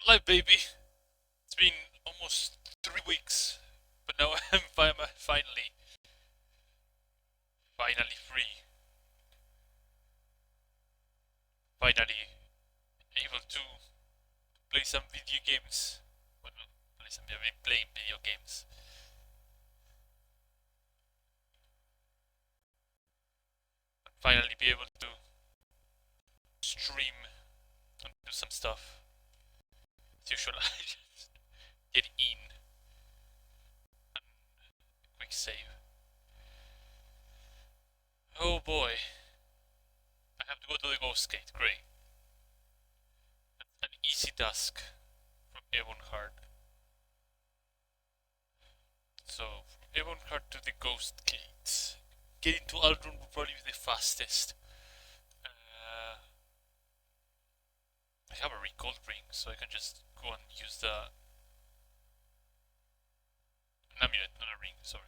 Life, baby. It's been almost 3 weeks, but now I'm finally free. Finally able to play some video games. Well, I've been playing video games. Finally be able to stream and do some stuff. As usual, I just get in and quick save. Oh boy. I have to go to the Ghost Gate. Great. An easy task from Ebonheart. So, from Ebonheart to the Ghost Gate. Getting to Aldrun will probably be the fastest. I have a recall ring, so I can just go and use the... an amulet, not a ring, sorry.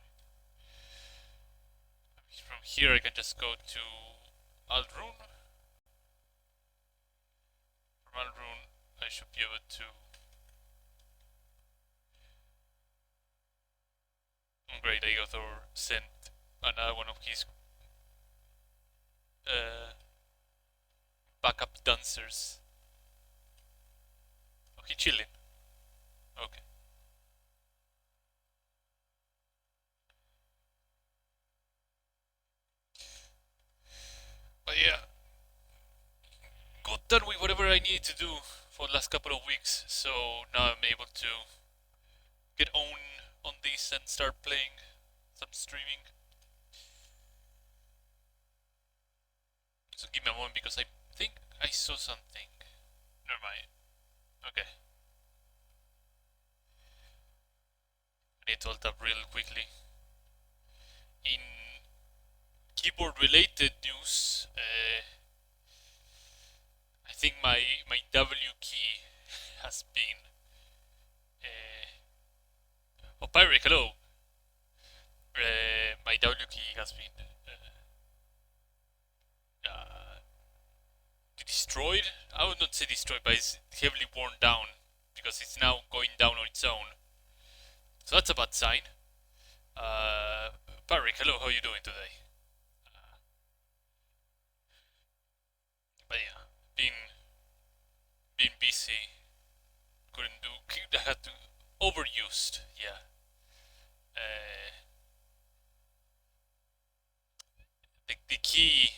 From here I can just go to Aldrun. From Aldrun I should be able to... Great, Igathor sent another one of his backup dancers. Okay, chilling. Okay. But yeah, got done with whatever I needed to do for the last couple of weeks, so now I'm able to get on this and start playing some streaming. So give me a moment because I think I saw something. Never mind. Okay. I need to alt up real quickly. In keyboard related news, I think my W key has been... oh, Pyric, hello! My W key has been destroyed. I would not say destroyed, but it's heavily worn down because it's now going down on its own. So that's a bad sign. Pyric, hello, how are you doing today? But yeah, being busy, couldn't do. I had to overused. Yeah. The key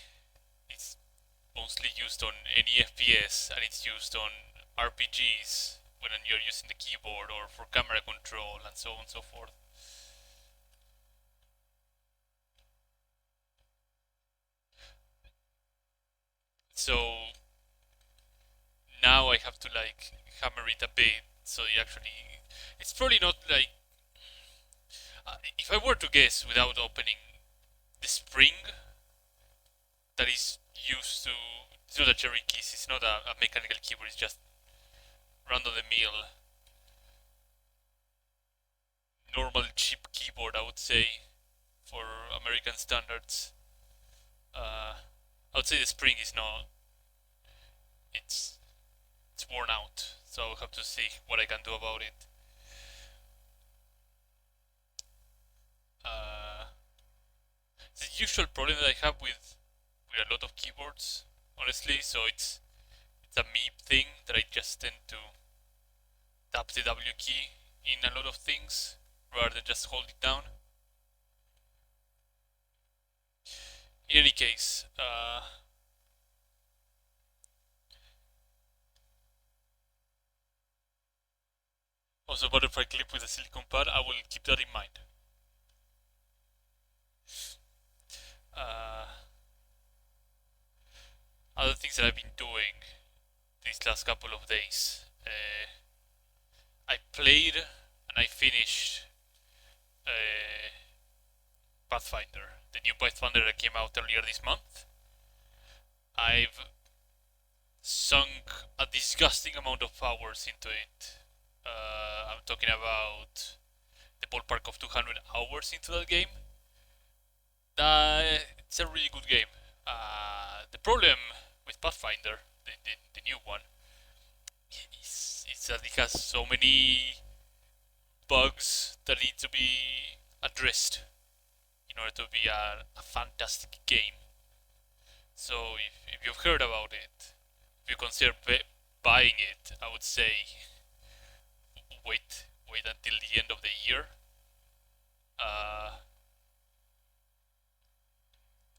is mostly used on any FPS, and it's used on RPGs when you're using the keyboard or for camera control and so on and so forth. So now I have to like hammer it a bit so you actually... it's probably not like... if I were to guess without opening the spring that is used to... it's not a cherry keys, it's not a mechanical keyboard, it's just run-of-the-mill normal cheap keyboard, I would say, for American standards. I would say the spring is not... it's worn out, so I'll have to see what I can do about it. The usual problem that I have with a lot of keyboards, honestly, so it's a me thing that I just tend to tap the W key in a lot of things rather than just hold it down. In any case, also butterfly clip with a silicone pad, I will keep that in mind. Other things that I've been doing these last couple of days. I played and I finished Pathfinder, the new Pathfinder that came out earlier this month. I've sunk a disgusting amount of hours into it. I'm talking about the ballpark of 200 hours into that game. It's a really good game. The problem with Pathfinder, the new one, is It's that it has so many bugs that need to be addressed in order to be a fantastic game. So if you've heard about it, if you consider buying it, I would say wait until the end of the year, uh,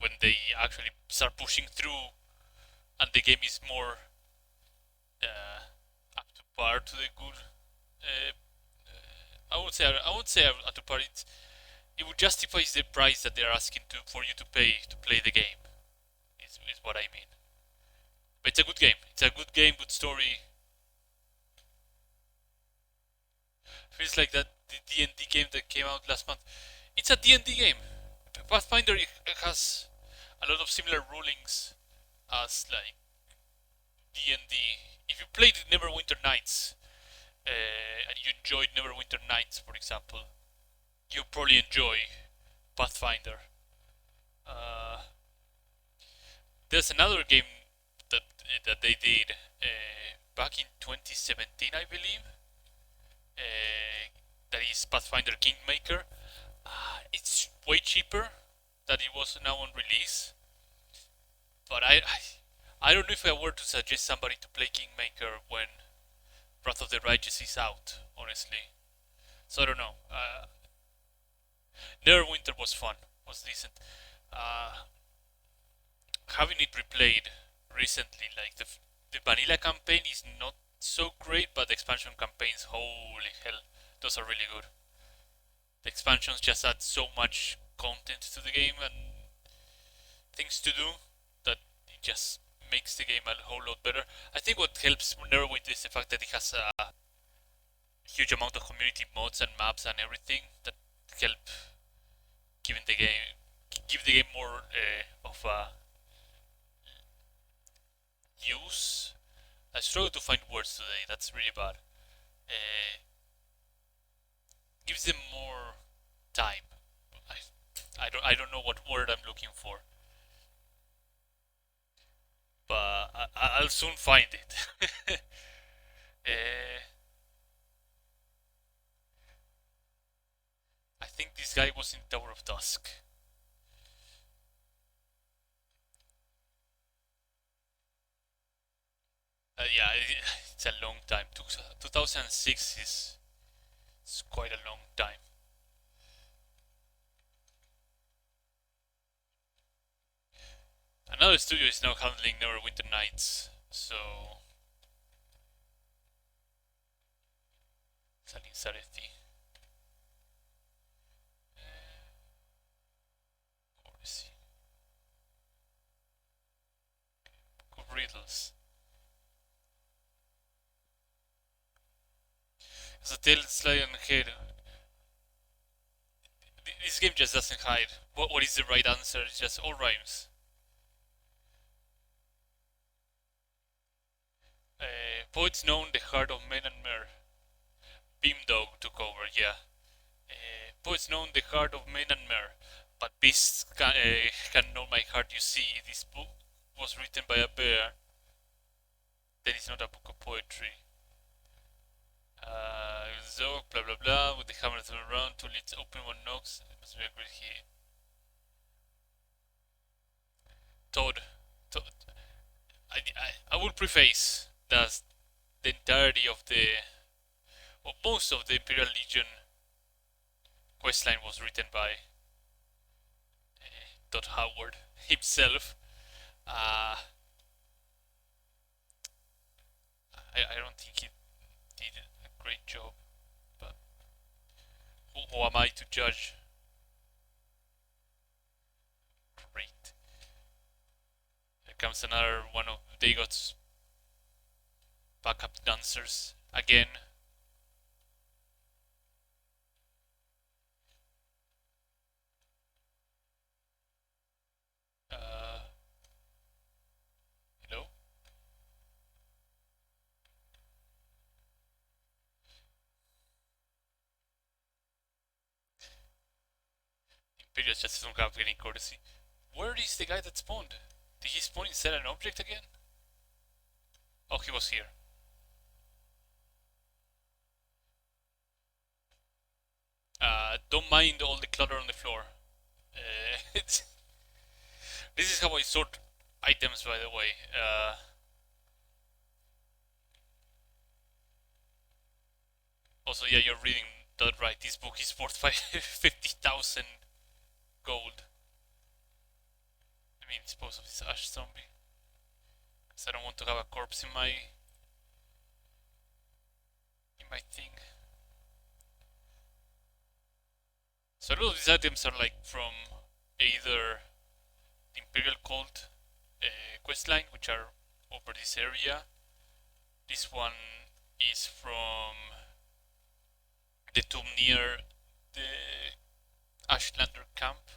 when they actually start pushing through, and the game is more up to par to the good. Uh, I would say up to par. It would justify the price that they're asking for you to pay to play the game. Is what I mean. But it's a good game. It's a good game, good story. Feels like that the D&D game that came out last month. It's a D&D game. Pathfinder has a lot of similar rulings as like D&D. If you played Neverwinter Nights and you enjoyed Neverwinter Nights, for example, you probably enjoy Pathfinder. Uh, there's another game that they did back in 2017, I believe. That is Pathfinder Kingmaker. It's way cheaper than it was now on release, but I don't know if I were to suggest somebody to play Kingmaker when Wrath of the Righteous is out, honestly. So I don't know. Neverwinter was fun, was decent. Uh, Having it replayed recently, like the vanilla campaign is not so great, but the expansion campaigns, holy hell, those are really good. The expansions just add so much content to the game and things to do that it just makes the game a whole lot better. I think what helps Neverwinter is the fact that it has a huge amount of community mods and maps and everything that help giving the game give the game more of a use. I struggle to find words today. That's really bad. Uh, Gives them more time. I don't know what word I'm looking for, but I'll soon find it. I think this guy was in Tower of Dusk. Yeah, it's a long time. 2006 is quite a long time. Another studio is now handling Neverwinter Nights, so Salin Sareti. Good riddles. As a tail slide on head. This game just doesn't hide what is the right answer. It's just all rhymes. Poets known the heart of men and mer. Beamdog took over, yeah. Poets known the heart of men and mer, but beasts can know my heart. You see, this book was written by a bear. Then it's not a book of poetry. So blah blah blah. With the hammer thrown around, two lids open, one knocks. It must be a great hit. Todd. I will preface that the entirety of most of the Imperial Legion questline was written by Todd Howard himself. I don't think he did a great job, but who am I to judge? Great. Here comes another one of Dagoth's backup dancers again. Hello? Imperial just don't have any courtesy. Where is the guy that spawned? Did he spawn inside an object again? Oh, he was here. Don't mind all the clutter on the floor. This is how I sort items, by the way. Also, yeah, you're reading that right. This book is worth 50,000 gold. Let me dispose of this ash zombie, because I don't want to have a corpse in my thing. So a lot of these items are like from either the Imperial Cult questline, which are over this area. This one is from the tomb near the Ashlander camp.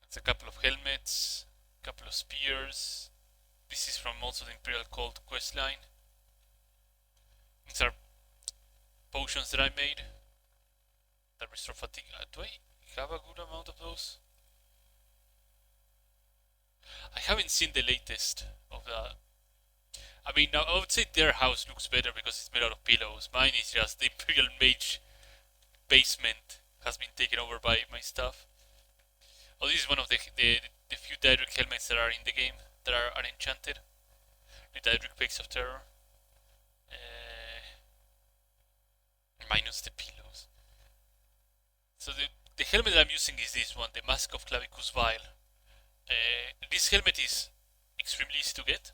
It's a couple of helmets, a couple of spears. This is from also the Imperial Cult questline. These are potions that I made that restore fatigue. Do I have a good amount of those? I haven't seen the latest of that. I mean, I would say their house looks better because it's made out of pillows. Mine is just the Imperial Mage basement has been taken over by my stuff. Oh, this is one of the few Daedric helmets that are in the game that are unenchanted. The Daedric Peaks of Terror. Minus the pillows. So the helmet that I'm using is this one, the Mask of Clavicus Vile. This helmet is extremely easy to get.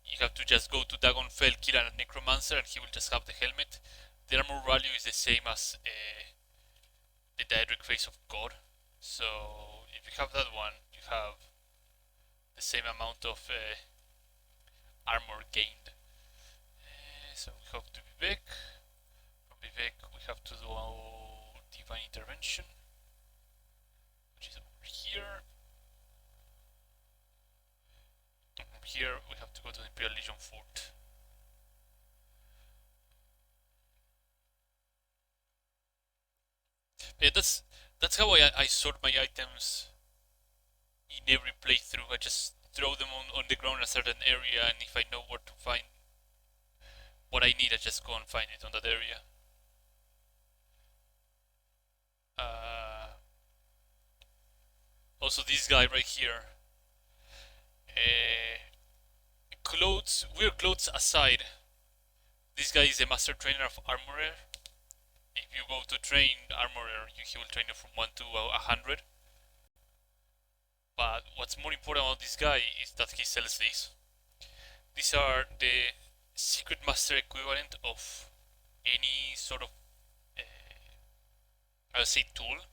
You have to just go to Dagonfell, kill a necromancer, and he will just have the helmet. The armor value is the same as the Daedric Face of God. So if you have that one, you have the same amount of armor gained. So we have to Vivek. From Vivek we have to do Divine Intervention, which is over here. And from here we have to go to the Imperial Legion Fort. Yeah, that's how I sort my items in every playthrough. I just throw them on the ground in a certain area, and if I know where to find what I need, I just go and find it on that area. Also, this guy right here. Weird clothes aside, this guy is a master trainer of armorer. If you go to train armorer, he will train you from 1 to 100. But what's more important about this guy is that he sells these. These are the secret master equivalent of any sort of, I'll say, tool.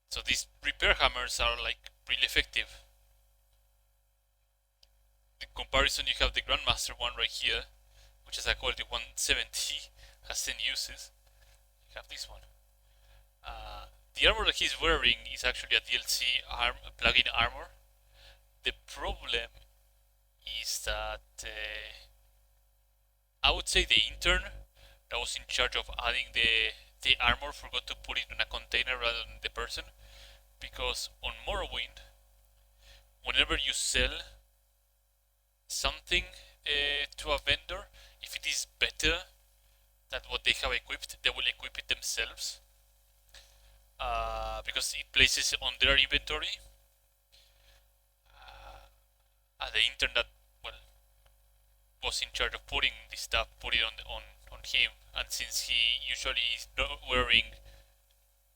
So these repair hammers are like really effective. In comparison, you have the Grandmaster one right here, which is a quality 170, has 10 uses. You have this one. The armor that he's wearing is actually a DLC plugin armor. The problem is that I would say the intern that was in charge of adding the armor forgot to put it in a container rather than the person, because on Morrowind, whenever you sell something to a vendor, if it is better than what they have equipped, they will equip it themselves, because it places it on their inventory. The intern that was in charge of putting this stuff put it on him, and since he usually is not wearing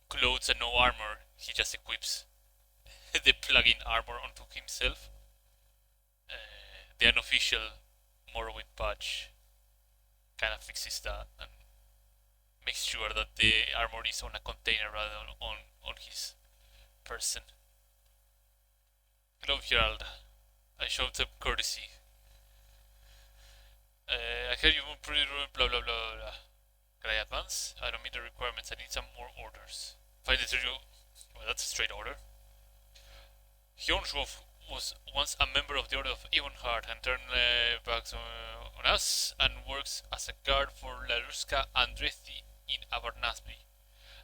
clothes and no armor, he just equips the plugin armor onto himself. The unofficial Morrowind patch kind of fixes that and makes sure that the armor is on a container rather than on his person. Hello, Gerald. I showed some courtesy. I heard you moved pretty rude, blah blah blah blah. Can I advance? I don't meet the requirements, I need some more orders. Find the trio. Well, that's a straight order. Hjornshof was once a member of the Order of Evenhard and turned back on us and works as a guard for Laruska Andrethi in Abernathy,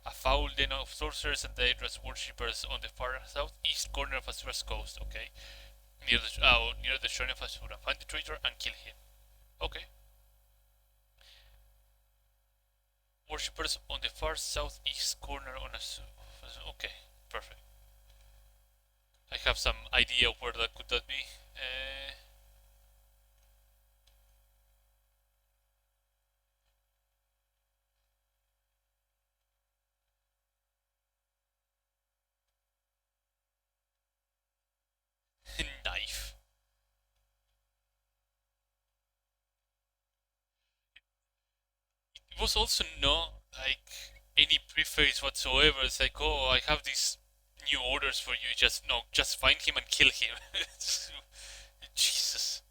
a foul den of sorcerers and dangerous worshippers on the far southeast corner of Asura's coast. Okay, near the shrine of Asura. Find the traitor and kill him. Okay. worshippers on the far southeast corner on a. Okay, perfect. I have some idea of where that could that be. Knife. It was also not like any preface whatsoever. It's like, oh, I have these new orders for you. Just no, just find him and kill him. Jesus.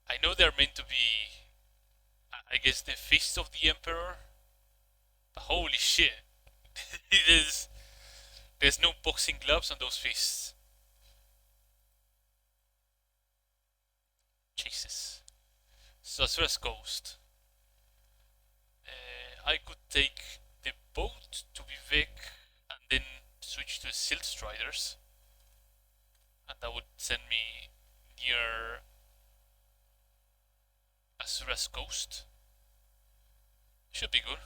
I know they're meant to be, I guess, the fists of the Emperor. But holy shit, there's there's no boxing gloves on those fists. Jesus. So as far as Ghost, I could take the boat to Vivek and then switch to Silt Striders, and that would send me near Asura's Ghost. Should be good.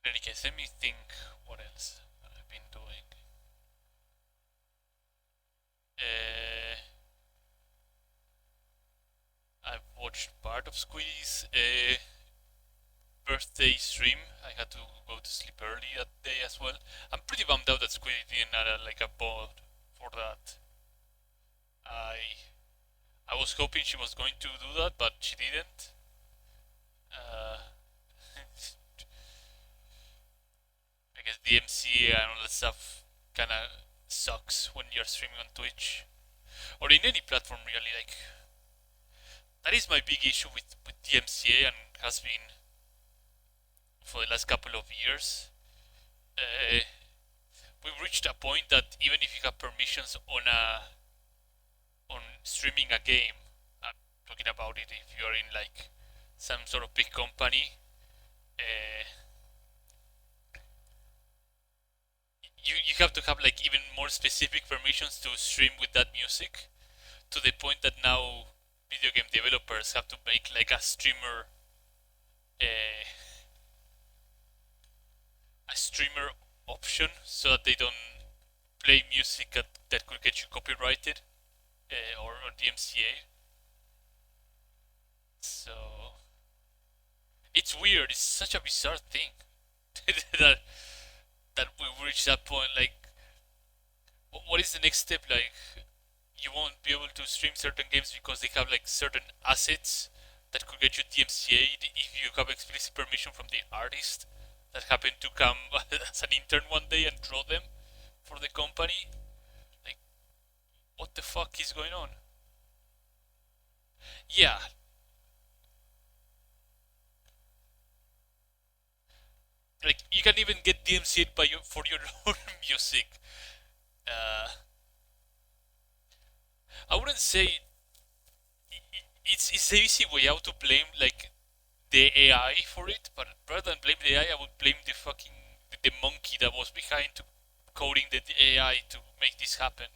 In any case, let me think what else I've been doing. Uh, I've watched part of Squeezy's birthday stream. I had to go to sleep early that day as well. I'm pretty bummed out that Squeezy didn't add like a pod for that. I I was hoping she was going to do that, but she didn't. Uh, I guess the MCA and all that stuff kind of sucks when you're streaming on Twitch or in any platform really. Like that is my big issue with the MCA and has been for the last couple of years. Uh, we've reached a point that even if you have permissions on streaming a game, I'm talking about it if you're in like some sort of big company. Uh, you have to have like even more specific permissions to stream with that music to the point that now video game developers have to make like uh, a streamer option so that they don't play music that could get you copyrighted or DMCA. So it's weird. It's such a bizarre thing that that we reached that point. Like, what is the next step? Like, you won't be able to stream certain games because they have like certain assets that could get you DMCA'd if you have explicit permission from the artist that happened to come as an intern one day and draw them for the company. Like, what the fuck is going on? Yeah, like you can even get DMCA'd by for your own music. Uh, I wouldn't say it's the easy way out to blame like the AI for it, but rather than blame the AI, I would blame the fucking the monkey that was behind to coding the AI to make this happen.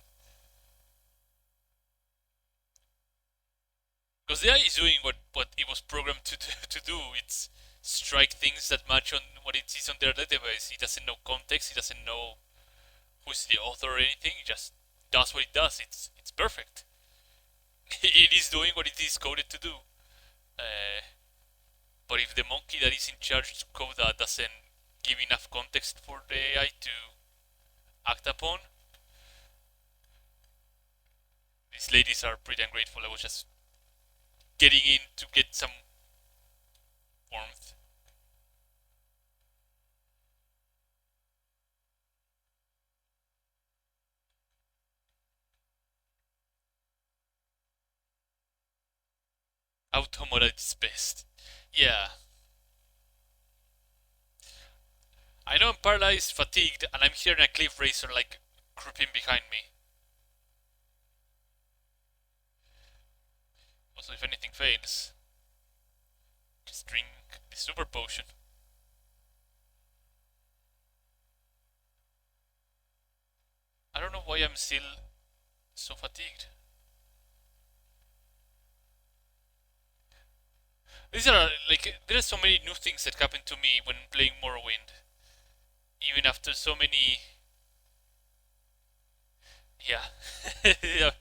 Because the AI is doing what it was programmed to do. It's strike things that match on what it sees on their database. It doesn't know context. It doesn't know who's the author or anything. It just does what it does. It's perfect. It is doing what it is coded to do. Uh, but if the monkey that is in charge to code that doesn't give enough context for the AI to act upon, these ladies are pretty ungrateful. I was just getting in to get some warmth. Automata is best. Yeah. I know I'm paralyzed, fatigued, and I'm hearing a cliff racer like creeping behind me. Also, if anything fails, just drink the super potion. I don't know why I'm still so fatigued. These are like there are so many new things that happen to me when playing Morrowind, even after so many. Yeah, yeah.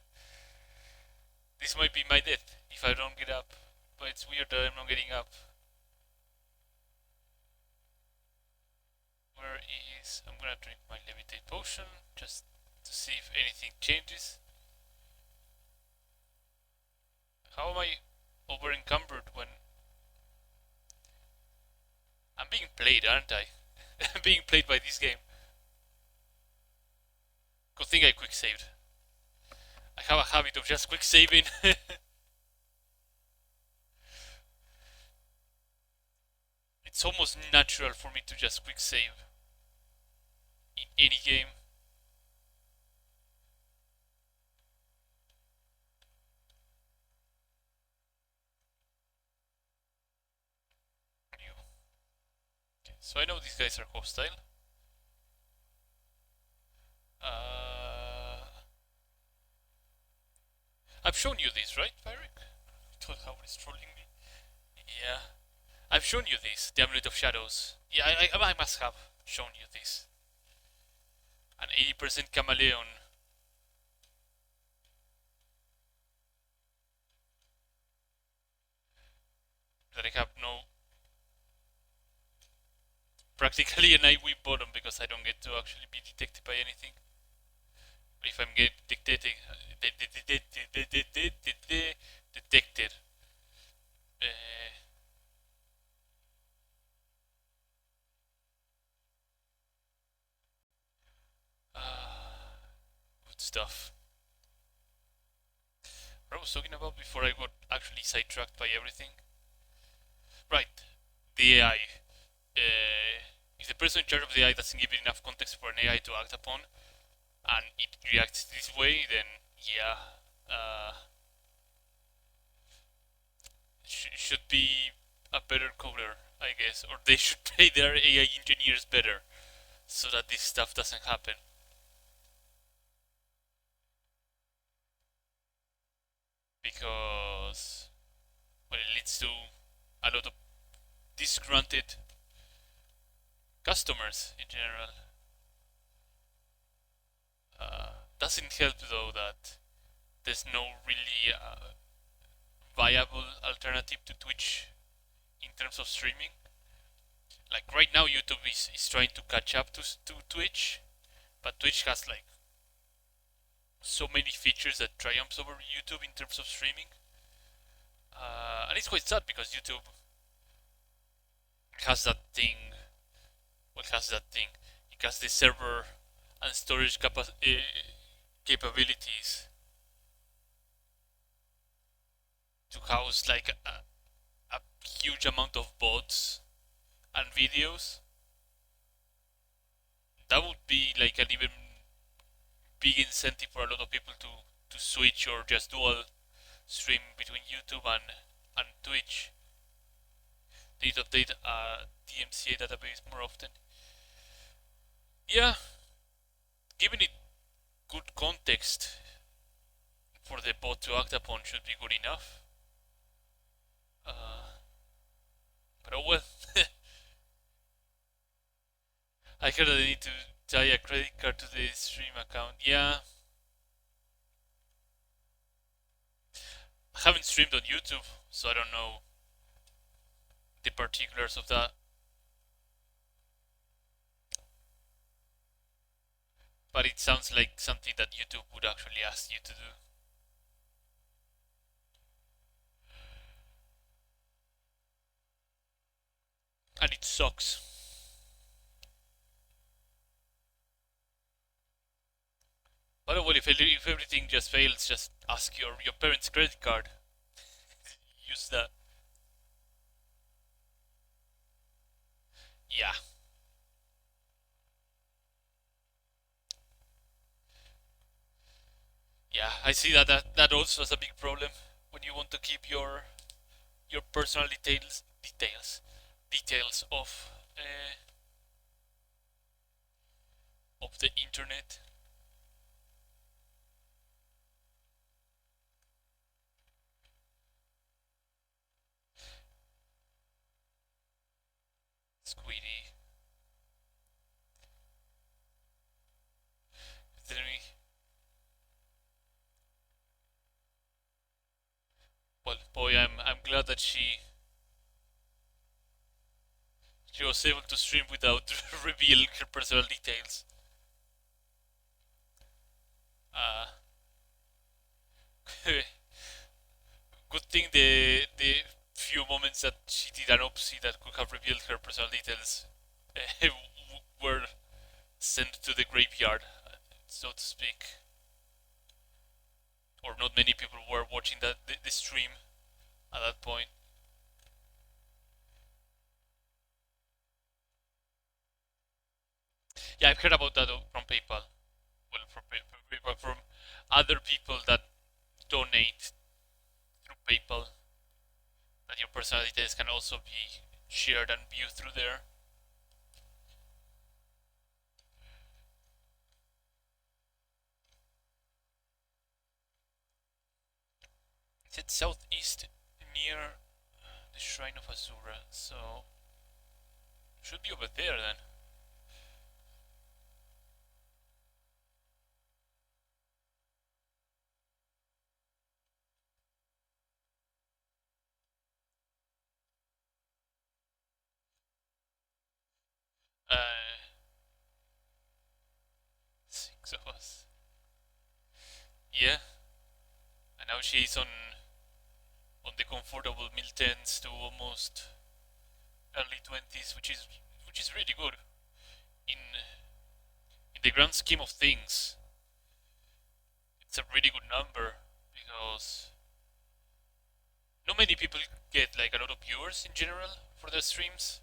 This might be my death if I don't get up, but it's weird that I'm not getting up. Where is? I'm gonna drink my levitate potion just to see if anything changes. How am I over encumbered when I'm being played, aren't I? I'm being played by this game. Good thing I quick saved. I have a habit of just quick saving. It's almost natural for me to just quick save in any game. Okay, so I know these guys are hostile. Uh, I've shown you this, right, Pyric? Told how it's trolling me. Yeah. I've shown you this, the Amulet of Shadows. Yeah, I must have shown you this. An 80% chameleon. That I have no... Practically an eye weak bottom because I don't get to actually be detected by anything. But if I'm getting detected... detected... good stuff. What I was talking about before I got actually sidetracked by everything. Right, the AI. If the person in charge of the AI doesn't give it enough context for an AI to act upon, and it reacts this way, then yeah, should be a better coder, I guess, or they should pay their AI engineers better so that this stuff doesn't happen. Because, well, it leads to a lot of disgruntled customers in general. Doesn't help though that there's no really viable alternative to Twitch in terms of streaming. Like right now, YouTube is trying to catch up to Twitch, but Twitch has like so many features that triumphs over YouTube in terms of streaming. And it's quite sad because YouTube has that thing. What has that thing? It has the server and storage capabilities to house like a huge amount of bots and videos. That would be like an even big incentive for a lot of people to switch or just dual stream between YouTube and Twitch. They update DMCA database more often. Yeah, giving it good context for the bot to act upon should be good enough. But oh well. I heard that I need to tie a credit card to the stream account. Yeah. I haven't streamed on YouTube, so I don't know the particulars of that. But it sounds like something that YouTube would actually ask you to do. And it sucks. But well, if everything just fails, just ask your parents' credit card. Use that. Yeah. Yeah, I see that also is a big problem when you want to keep your personal details of the internet. glad that she was able to stream without revealing her personal details. Uh, good thing the few moments that she did an opsy that could have revealed her personal details were sent to the graveyard, so to speak. Or not many people were watching the stream at that point. Yeah, I've heard about that from PayPal. Well, from PayPal, from other people that donate through PayPal, that your personal details can also be shared and viewed through there. It's southeast near the Shrine of Azura, so should be over there then. Uh, six of us. Yeah, and now she's on the comfortable mid tens to almost early 20s, which is really good in in the grand scheme of things. It's a really good number because not many people get like a lot of viewers in general for their streams.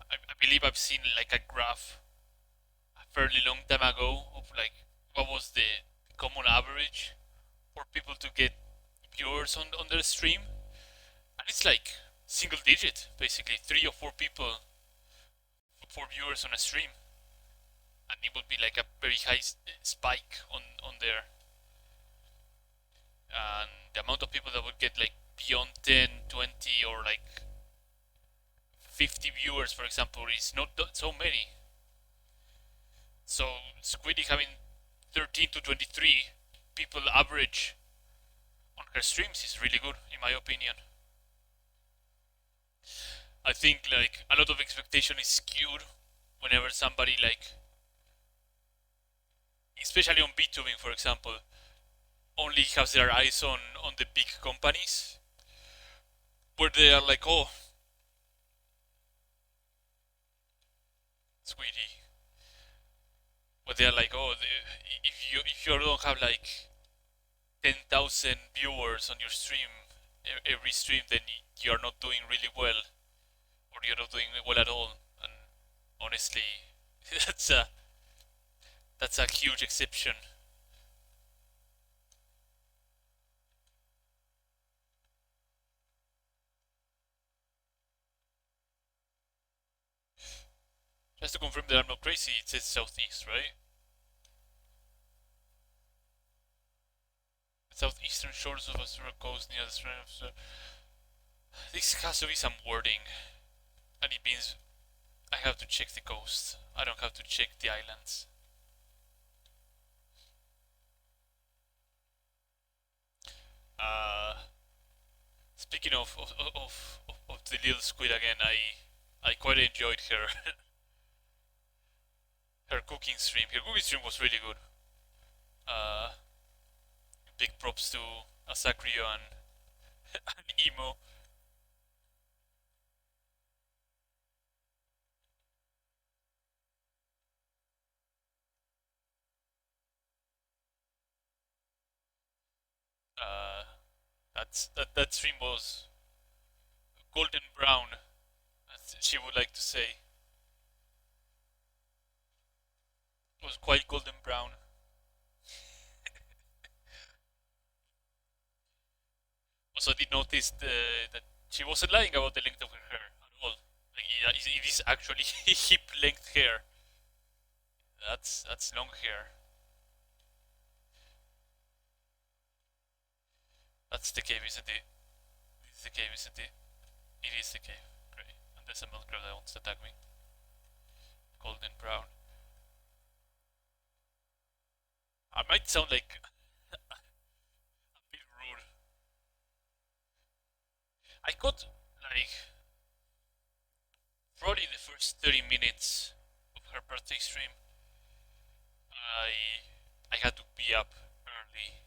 I believe I've seen like a graph a fairly long time ago of like what was the common average for people to get viewers on their stream, and it's like single digit, basically 3 or 4 people for viewers on a stream, and it would be like a very high spike on there, and the amount of people that would get like beyond 10, 20, or like 50 viewers, for example, is not so many. So Squiddy having 13 to 23 people average on her streams is really good, in my opinion. I think like a lot of expectation is skewed whenever somebody like, especially on VTubing, for example, only has their eyes on the big companies, where they are like, oh, Squiddy, where they are like, oh, if you don't have like 10,000 viewers on your stream every stream, then you are not doing really well, or you're not doing well at all. And honestly, that's a that's a huge exception. Just to confirm that I'm not crazy, it says southeast, right? Southeastern shores of Australia coast near the Australian. This has to be some wording, and it means I have to check the coast. I don't have to check the islands. Uh, Speaking of the little squid again, I quite enjoyed her her cooking stream. Her cooking stream was really good. Uh, Big props to Asakrio and Emo. Uh, that stream was golden brown, as she would like to say. It was quite golden brown. Also, I did notice that she wasn't lying about the length of her hair at all. Like, it is actually hip length hair. That's long hair. That's the cave, isn't it? It's the cave, isn't it? It is the cave. Great. And there's a milk crab that wants to attack me. Golden brown. I might sound like a bit rude. I got like probably the first 30 minutes of her birthday stream. I had to be up early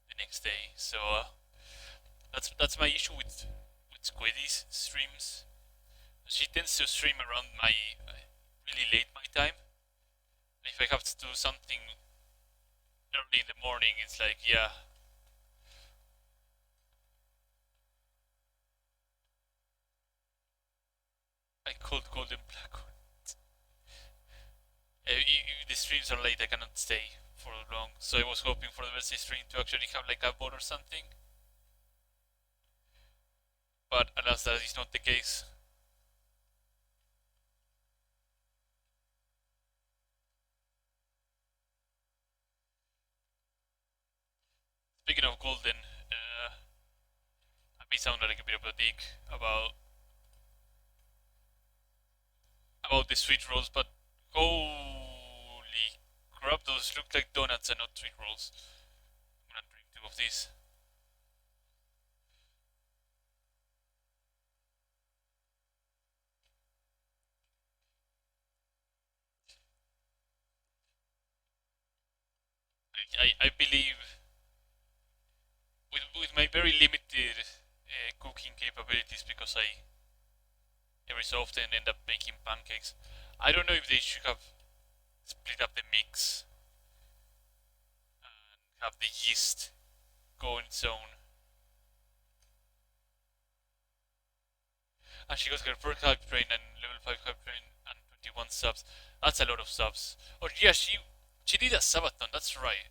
the next day, so that's my issue with Squiddy's streams. She tends to stream around my really late my time. If I have to do something early in the morning, it's like yeah. I called Golden Black. If the streams are late, I cannot stay for long. So I was hoping for the birthday stream to actually have like a vote or something. But alas, that is not the case. Speaking of Golden, I may sound like a bit of a dick about the sweet rolls, but holy crap, those look like donuts and not sweet rolls. I'm gonna drink two of these. I believe with my very limited cooking capabilities, because I every so often end up making pancakes. I don't know if they should have split up the mix and have the yeast go on its own. And she got her first hype train and level 5 hype train and 21 subs. That's a lot of subs. Oh yeah, she did a subathon, that's right.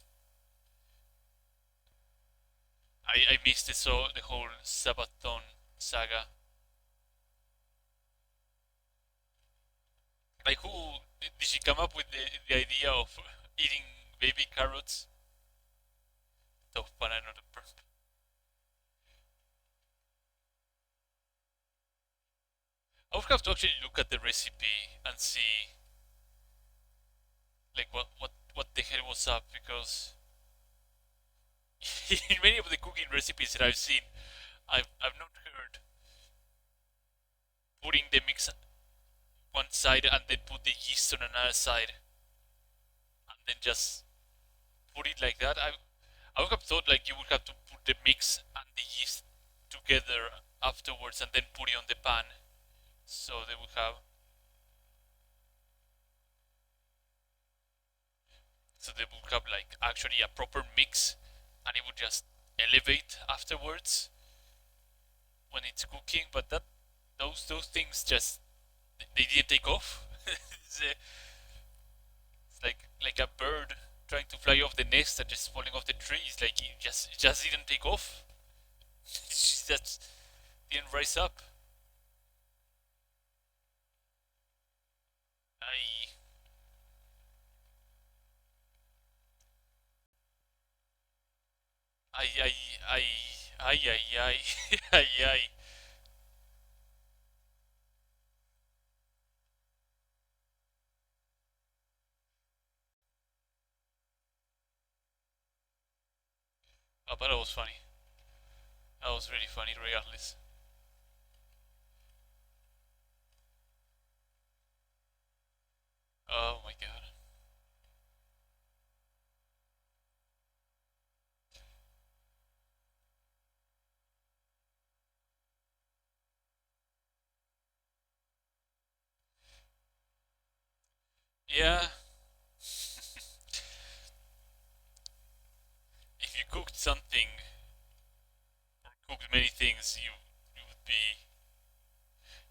I missed it, so the whole subathon saga. Like who did she come up with the idea of eating baby carrots? Tough banana. I would have to actually look at the recipe and see like what the hell was up, because in many of the cooking recipes that I've seen, I've not heard putting the mix one side and then put the yeast on another side and then just put it like that. I would have thought like you would have to put the mix and the yeast together afterwards and then put it on the pan, so they would have like actually a proper mix, and it would just elevate afterwards when it's cooking. But those things just they didn't take off. It's like a bird trying to fly off the nest and just falling off the tree. It's like it just didn't take off. It just didn't rise up. I I I I I I Oh, but that was funny. That was really funny, regardless. Oh my god. Yeah, if you cooked something or cooked many things, you would be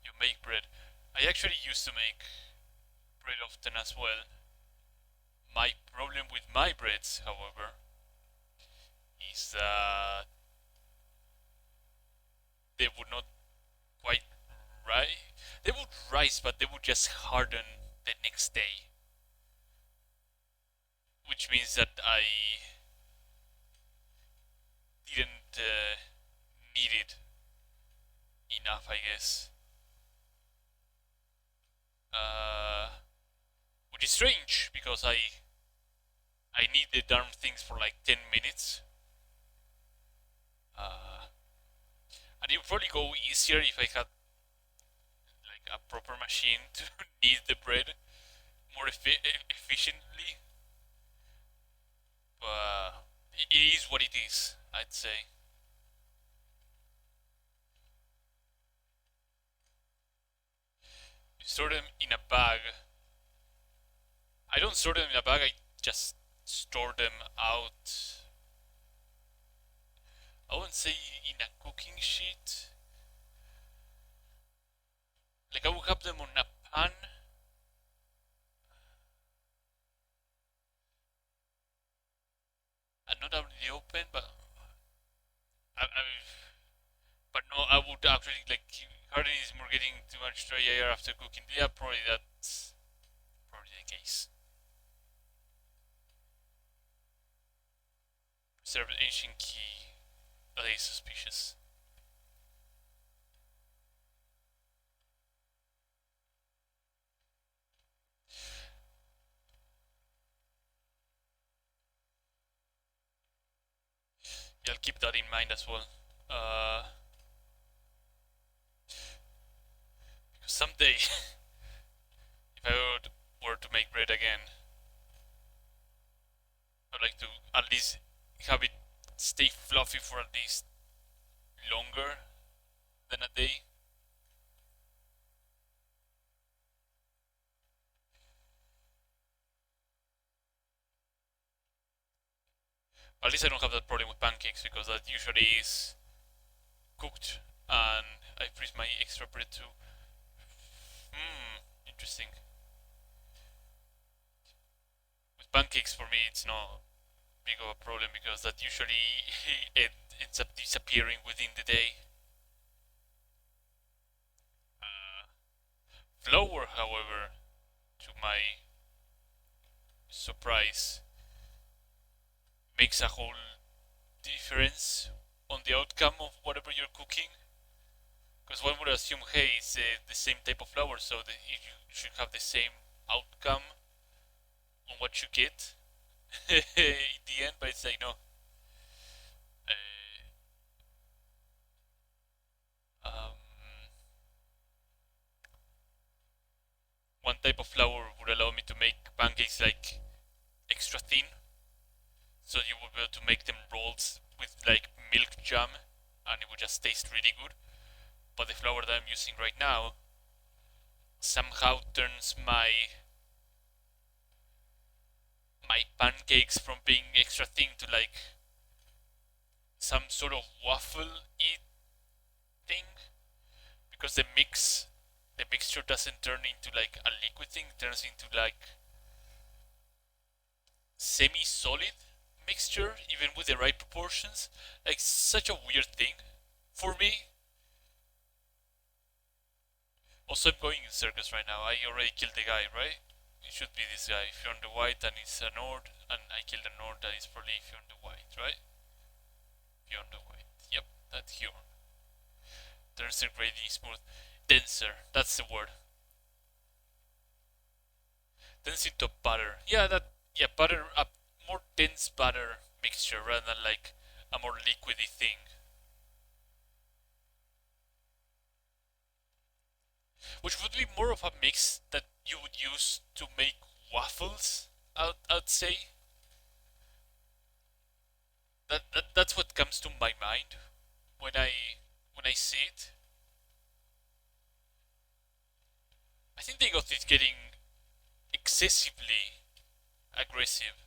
you make bread. I actually used to make bread often as well. My problem with my breads, however, is that they would not quite rise. They would rise, but they would just harden the next day, which means that I didn't need it enough, I guess. Uh, which is strange because I need the darn things for like 10 minutes. Uh, And it would probably go easier if I had like a proper machine to knead the bread more efficiently. But it is what it is, I'd say. You store them in a bag. I don't store them in a bag, I just store them out. I wouldn't say in a cooking sheet. Like I would have them on a pan and not out in the open, I but no, I would actually like garden is more getting too much dry air after cooking. Yeah, probably that's probably the case. Serve ancient key. That is suspicious. Yeah, I'll keep that in mind as well. Uh, because someday, if I were to make bread again, I'd like to at least have it stay fluffy for at least longer than a day. At least I don't have that problem with pancakes because that usually is cooked and I freeze my extra bread too. Hmm, interesting. With pancakes, for me, it's not big of a problem because that usually it ends up disappearing within the day. Uh, Flour, however, to my surprise, makes a whole difference on the outcome of whatever you're cooking. Because one would assume, hey, it's the same type of flour, so that you should have the same outcome on what you get in the end. But it's like no. Um, One type of flour would allow me to make pancakes like extra thin, so you would be able to make them rolls with like milk jam, and it would just taste really good. But the flour that I'm using right now somehow turns my pancakes from being extra thin to like some sort of waffle y thing because the mixture doesn't turn into like a liquid thing, it turns into like semi-solid mixture even with the right proportions. Like such a weird thing for me. Also, I'm going in circus right now. I already killed the guy, right? It should be this guy. If you're on the white and it's a Nord, and I killed a Nord, that is probably if you're on the white, right? If you're on the white. Yep, that's here. Denser grading smooth. Denser, that's the word. Dense into butter. Yeah, yeah, butter, a more dense butter mixture rather than like a more liquidy thing. Which would be more of a mix that you would use to make waffles, I'd say. That's what comes to my mind when I see it. I think they got it getting excessively aggressive.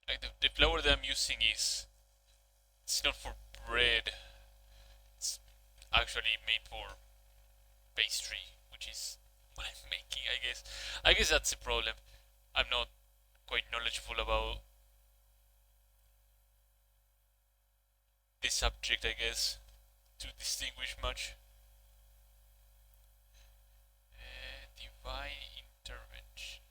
Like the flour that I'm using is it's not for bread. It's actually made for pastry, which is what I'm making. I guess. I guess that's the problem. I'm not quite knowledgeable about this subject. I guess to distinguish much. Divine intervention.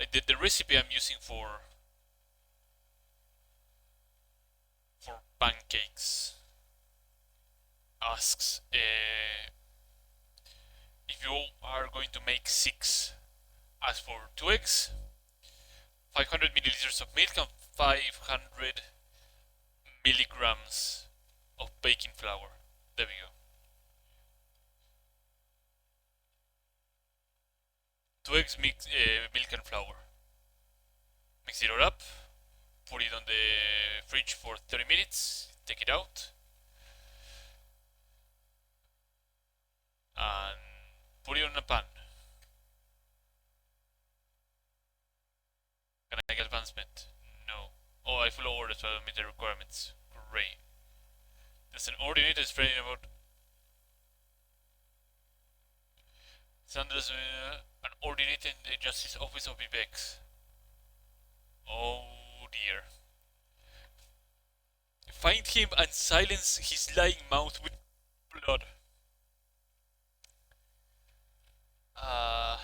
Like the recipe I'm using for pancakes asks if you are going to make 6, ask for 2 eggs, 500 milliliters of milk, and 500 milligrams of baking flour. There we go. 2 eggs, milk and flour. Mix it all up, put it on the fridge for 30 minutes, take it out, and put it on a pan. Can I get advancement? No. Oh, I follow orders, so I don't meet the requirements. Great. There's an ordinator spreading about Sanders, an ordinator in the Justice Office of Ibex. Oh dear. Find him and silence his lying mouth with blood. Uh,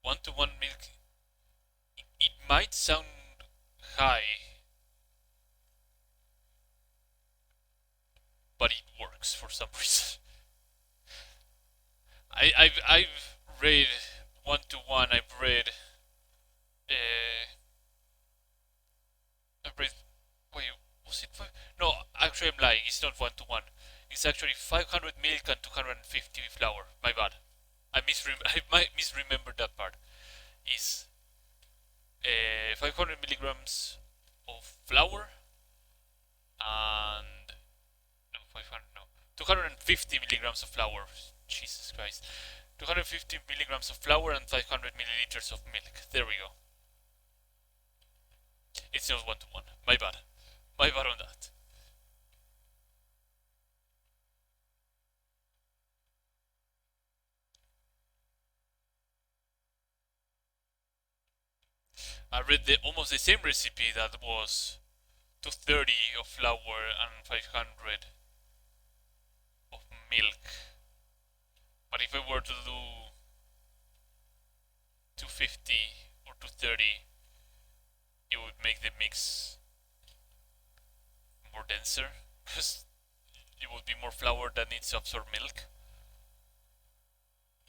1-to-1 milk. It might sound high, but it works for some reason. I've read 1-to-1. Uh, I've read. Wait, was it five? No, actually I'm lying. It's not 1-to-1. It's actually 500 milk and 250 flour. My bad. I might misremember that part. Is 500 milligrams of flour and no 500 no 250 milligrams of flour. Jesus Christ, 250 milligrams of flour and 500 milliliters of milk. There we go. It's not 1-to-1. My bad. My bad on that. I read almost the same recipe that was 230 of flour and 500 of milk. But if I were to do 250 or 230, it would make the mix more denser because it would be more flour that needs to absorb milk.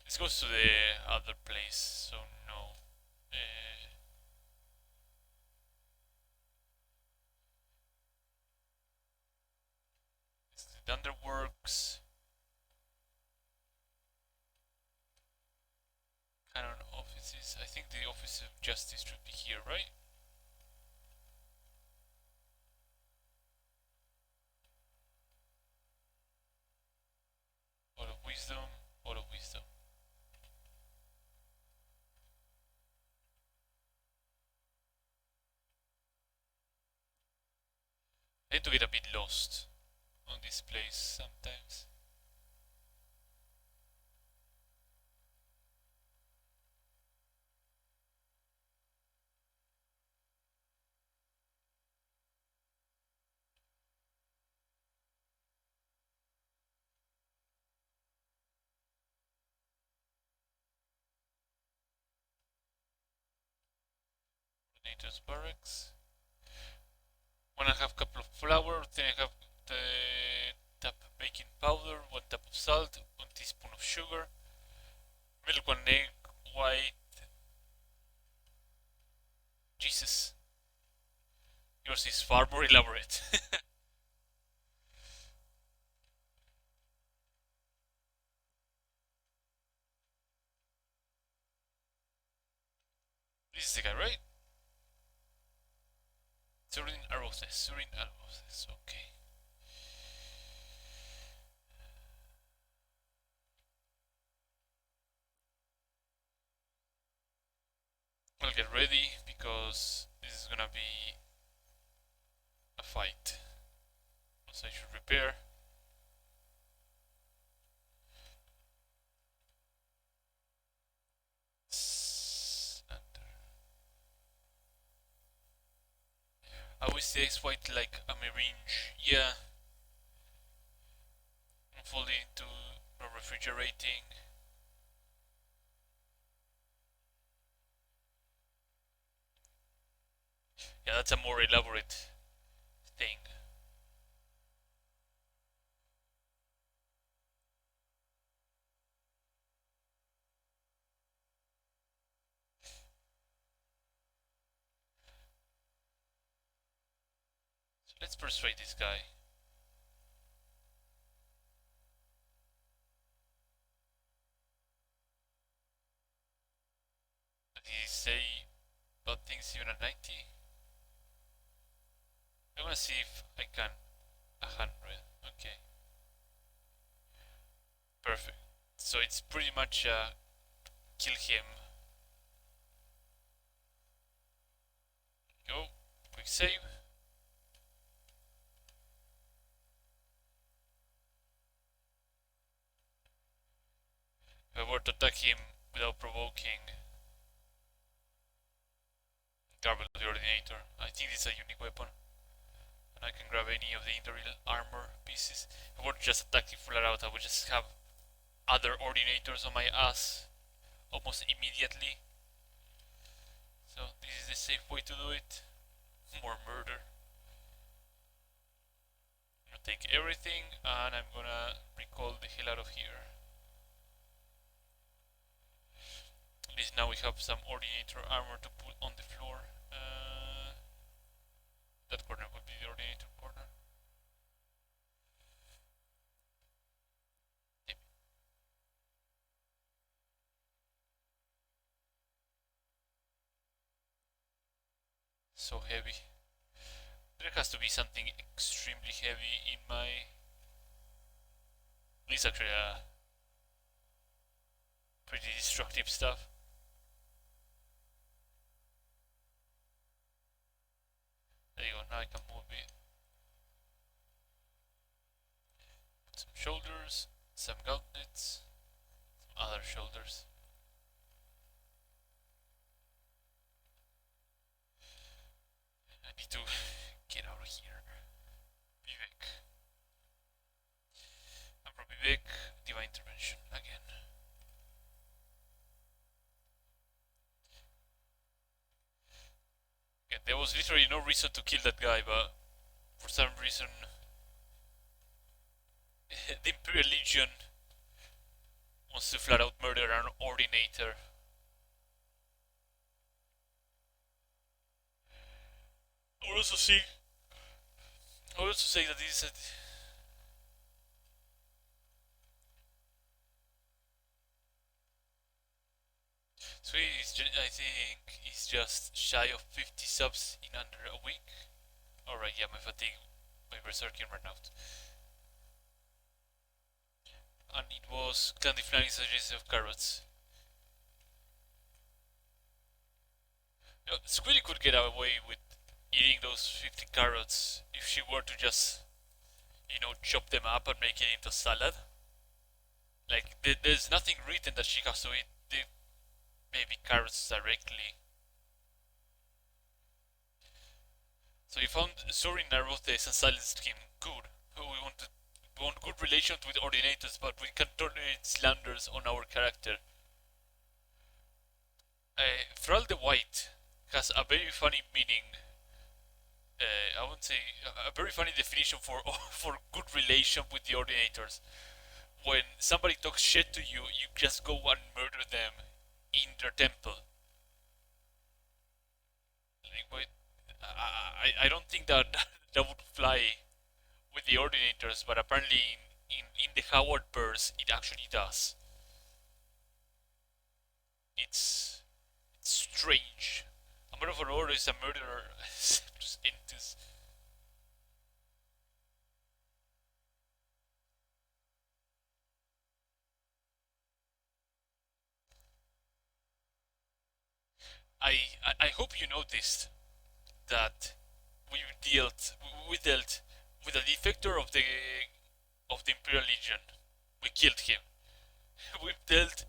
This goes to the other place, so no. The Underworks. Canon offices. I think the Office of Justice should be here, right? Out of wisdom. Out of wisdom. I tend to get a bit lost on this place sometimes. Coordinators barracks. When I have a couple of flour, then I have the tap baking powder, 1 tap of salt, 1 teaspoon of sugar, milk, 1 egg white. Jesus. Yours is far more elaborate. This is the guy, right? Surin Arroces, okay. I'll get ready because this is gonna be a fight. So I should repair. I wish the X-White like a Meringe. Yeah. Unfolding into refrigerating. Yeah, that's a more elaborate thing. So let's persuade this guy. Did he say bad things even at 90? I wanna see if I can 100. Okay, perfect. So it's pretty much kill him. Go, quick save. If I were to attack him without provoking, garble the ordinator. I think it's a unique weapon. And I can grab any of the Imperial armor pieces. If I were to just attack him flat out, I would just have other ordinators on my ass almost immediately. So this is the safe way to do it. More murder. I'm gonna take everything and I'm gonna recall the hell out of here. At least now we have some ordinator armor to put on the floor. That corner would be the ordinator corner. Yep. So heavy. There has to be something extremely heavy in my... This actually pretty destructive stuff. There you go, now I can move it. Put some shoulders, some gauntlets, some other shoulders. I need to get out of here. Vivek. I'm from Vivek, Divine Intervention again. Yeah, there was literally no reason to kill that guy, but for some reason the Imperial Legion wants to flat out murder an ordinator. I would also say that this is a... So I think he's just shy of 50 subs in under a week. Alright, yeah, my fatigue, my berserking ran out. And it was candy flying suggestion of carrots. You know, Squiddy could get away with eating those 50 carrots if she were to just, you know, chop them up and make it into salad. Like, there's nothing written that she has to eat the baby carrots directly. So you found Sorin Narothes and silenced him. Good. We want good relations with ordinators, but we can tolerate slanders on our character. Thrall the White has a very funny meaning. I would say a very funny definition for for good relation with the ordinators. When somebody talks shit to you, you just go and murder them in their temple. Like, wait, I don't think that that would fly with the ordinators, but apparently in the Howard verse it actually does. It's strange. A murder for order is a murderer. Intus. I hope you noticed that we dealt with a defector of the Imperial Legion. We killed him. We dealt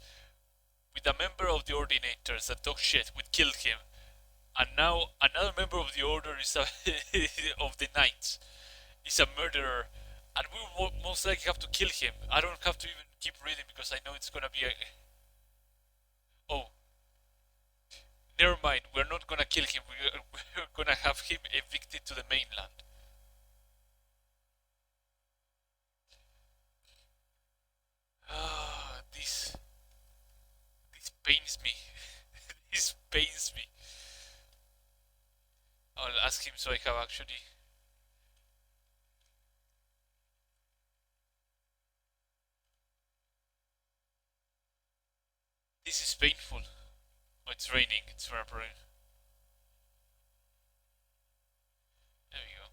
with a member of the Ordinators that talked shit. We killed him. And now another member of the Order is of the Knights is a murderer, And we will most likely have to kill him. I don't have to even keep reading because I know it's gonna be a... Oh, never mind. We're not gonna kill him. We're gonna have him evicted to the mainland. Ah, this pains me. This pains me. I'll ask him so I have actually... This is painful. Oh, it's raining. It's rain. There we go.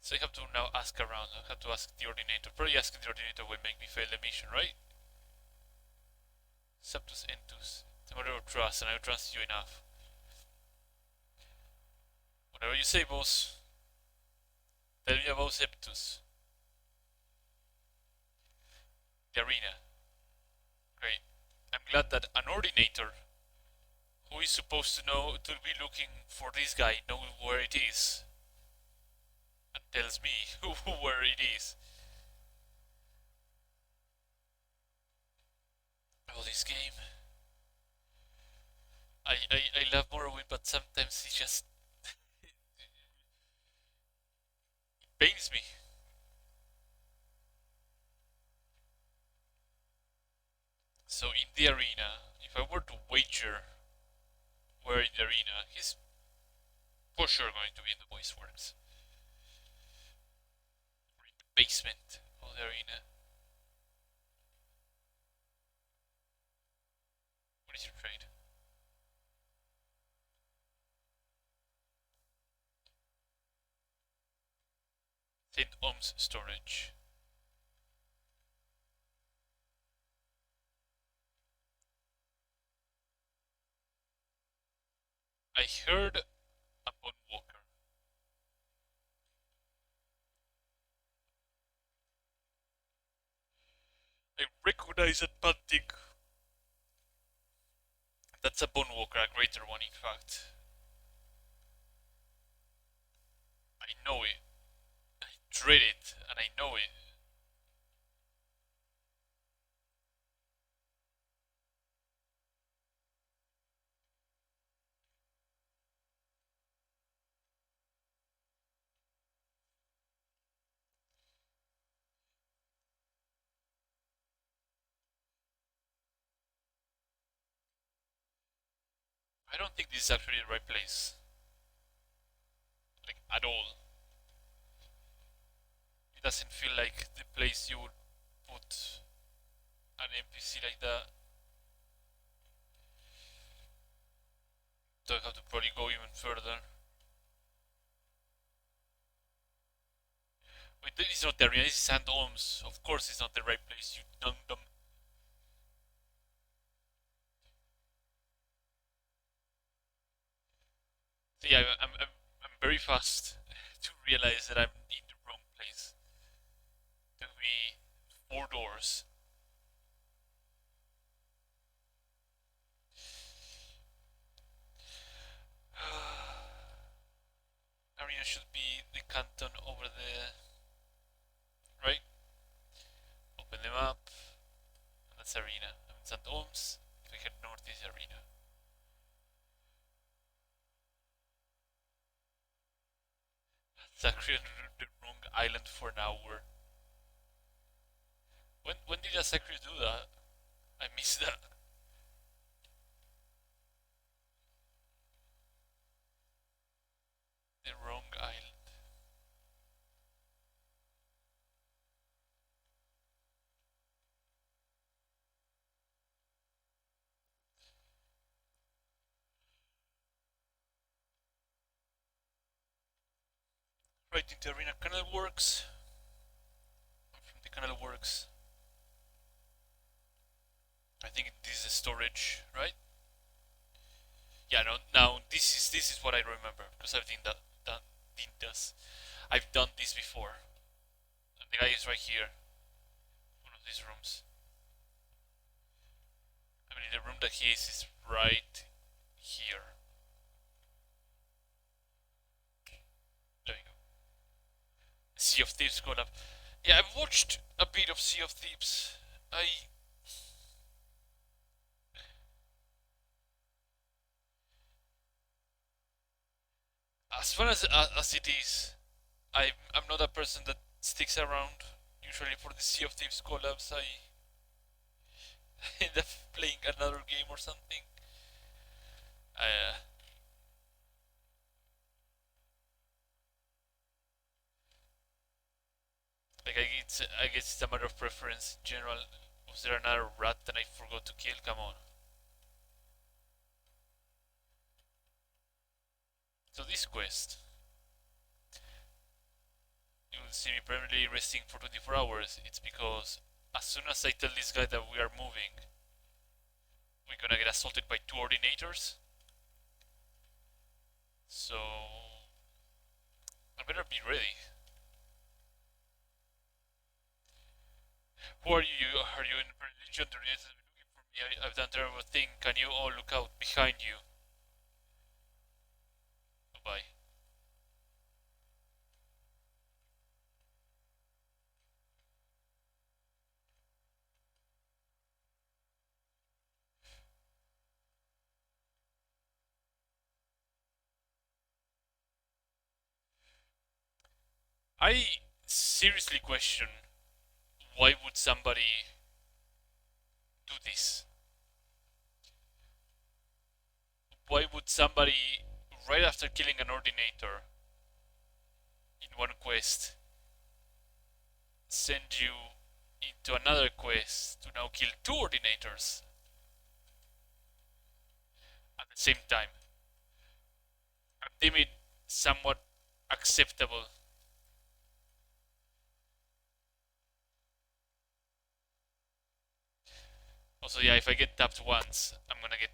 So I have to now ask around. I have to ask the ordinator. Probably asking the ordinator will make me fail the mission, right? Septus Entus. It's a matter of trust, and I trust you enough. Whatever you say, boss. Tell me about Septus. The arena. Great. I'm glad that an ordinator who is supposed to know to be looking for this guy knows where it is. And tells me where it is. Oh, this game. I love Morrowind, but sometimes it just pains me. So in the arena, if I were to wager where in the arena, he's for sure going to be in the voice works. Or in the basement of the arena. What is your trade? St. Ohm's storage. I heard a bone walker. I recognize that panting. That's a bone walker, a greater one in fact. I know it. I dread it, and I know it. I don't think this is actually the right place. Like, at all. It doesn't feel like the place you would put an NPC like that. So I have to probably go even further. Wait, this is not the arena, this is St. Ohm's. Of course it's not the right place, you dum-dum. So yeah, I'm very fast to realize that I'm in the wrong place. It took me 4 doors. Arena should be the canton over the... right? Open them up. And that's arena. I'm in St. Ohm's. If I head north is arena. It's actually the wrong island for an hour. When did Asakri do that? I missed that. The wrong island. Right into arena canal works. From the canal works. I think this is storage, right? Yeah, no. Now this is what I remember because I've did this. I've done this before, and the guy is right here, one of these rooms. I mean, the room that he is right here. There you go. Sea of Thieves collab. Yeah, I've watched a bit of Sea of Thieves. I as fun as it is, I'm not a person that sticks around. Usually for the Sea of Thieves collabs, I end up playing another game or something. Uh, like I guess it's a matter of preference in general. Was there another rat that I forgot to kill? Come on. So this quest, you will see me permanently resting for 24 hours. It's because as soon as I tell this guy that we are moving, we're gonna get assaulted by two ordinators. So I better be ready. Who are you? Are you in religion? The ordinators have been looking for me. I've done terrible thing. Can you all look out behind you? Goodbye. I seriously question why would somebody do this? Why would somebody, right after killing an ordinator in one quest, send you into another quest to now kill two ordinators at the same time? And deem it somewhat acceptable. Also, yeah, if I get tapped once, I'm gonna get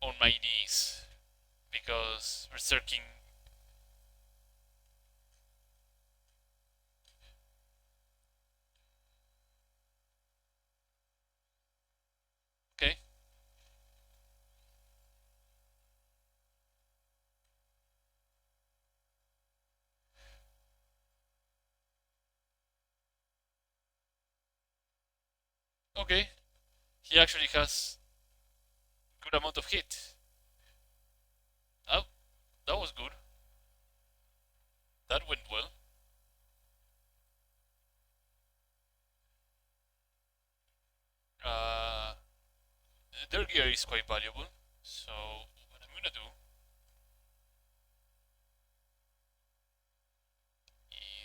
on my knees because berserking. Okay, okay. He actually has good amount of hit. Oh, that was good. That went well. Uh, their gear is quite valuable. So what I'm gonna do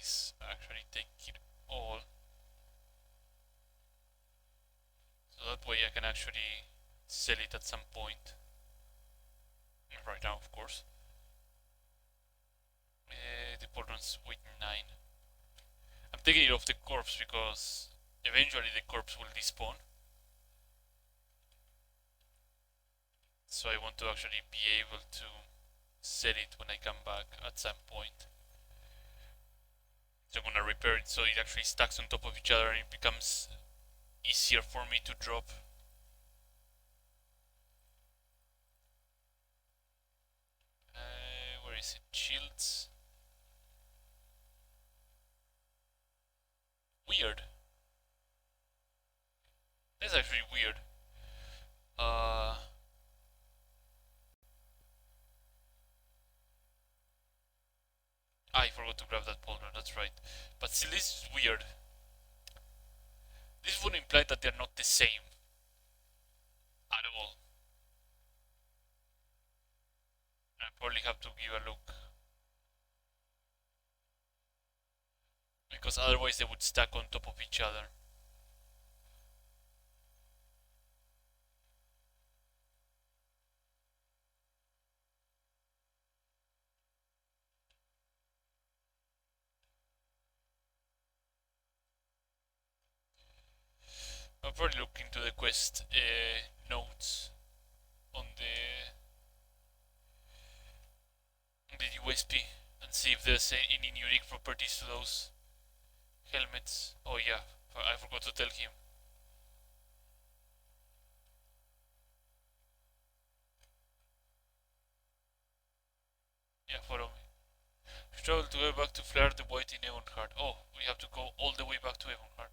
is actually take it all, so that way I can actually sell it at some point. Right now, of course. The runs weight 9. I'm taking it off the corpse because eventually the corpse will despawn. So I want to actually be able to sell it when I come back at some point. So I'm gonna repair it so it actually stacks on top of each other and it becomes easier for me to drop. Where is it? Shields. Weird. That's actually weird. Uh, I forgot to grab that boulder, that's right. But still, this is weird. This would imply that they're not the same at all. I probably have to give a look. Because otherwise they would stack on top of each other. I'll probably look into the quest notes on the USP and see if there's any unique properties to those helmets. Oh yeah, I forgot to tell him. Yeah, follow me. Travel to go back to flare the void in Avonheart. Oh, we have to go all the way back to Avonheart.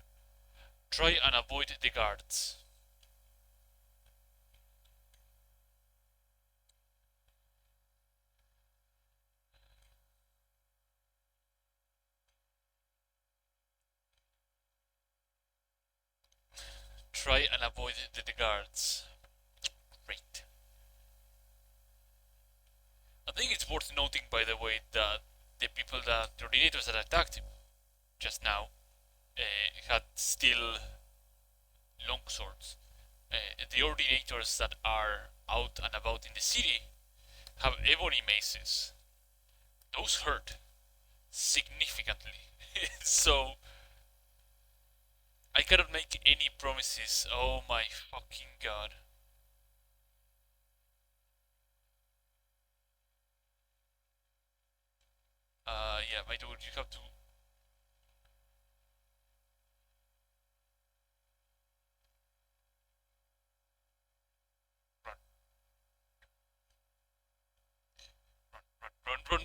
Try and avoid the guards. Try and avoid the guards. Great. I think it's worth noting, by the way, that the people that the ordinators that attacked him just now had still long swords. The ordinators that are out and about in the city have ebony maces. Those hurt significantly. So I cannot make any promises. Oh my fucking god. Yeah, my dude, you have to run, run.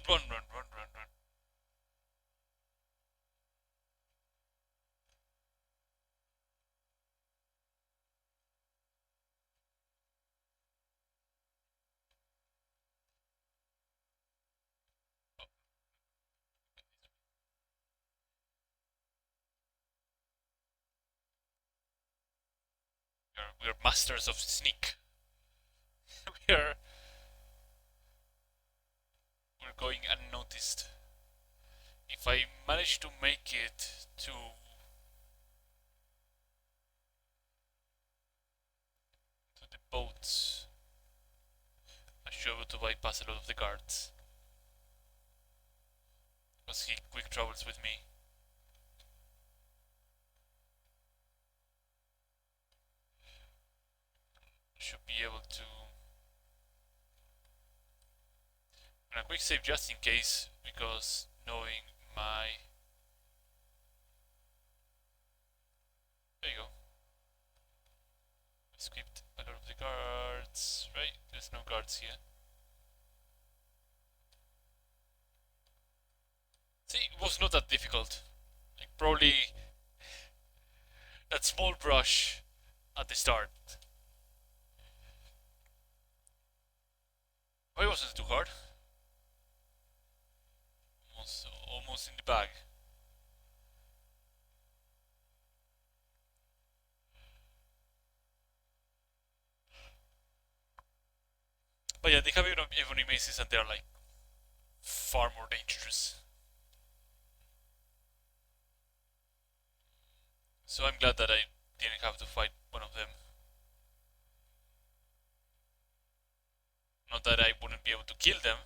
We are masters of sneak. we are we're going unnoticed. If I manage to make it to the boats, I should be able to bypass a lot of the guards. Because he quick travels with me. Should be able to. And a quick save just in case, because knowing my. There you go. I skipped a lot of the guards, right? There's no guards here. See, it was not that difficult. Like, probably that small brush at the start. Why wasn't it too hard? Almost in the bag. But yeah, they have ebony maces and they're like far more dangerous. So I'm glad that I didn't have to fight one of them. Not that I wouldn't be able to kill them,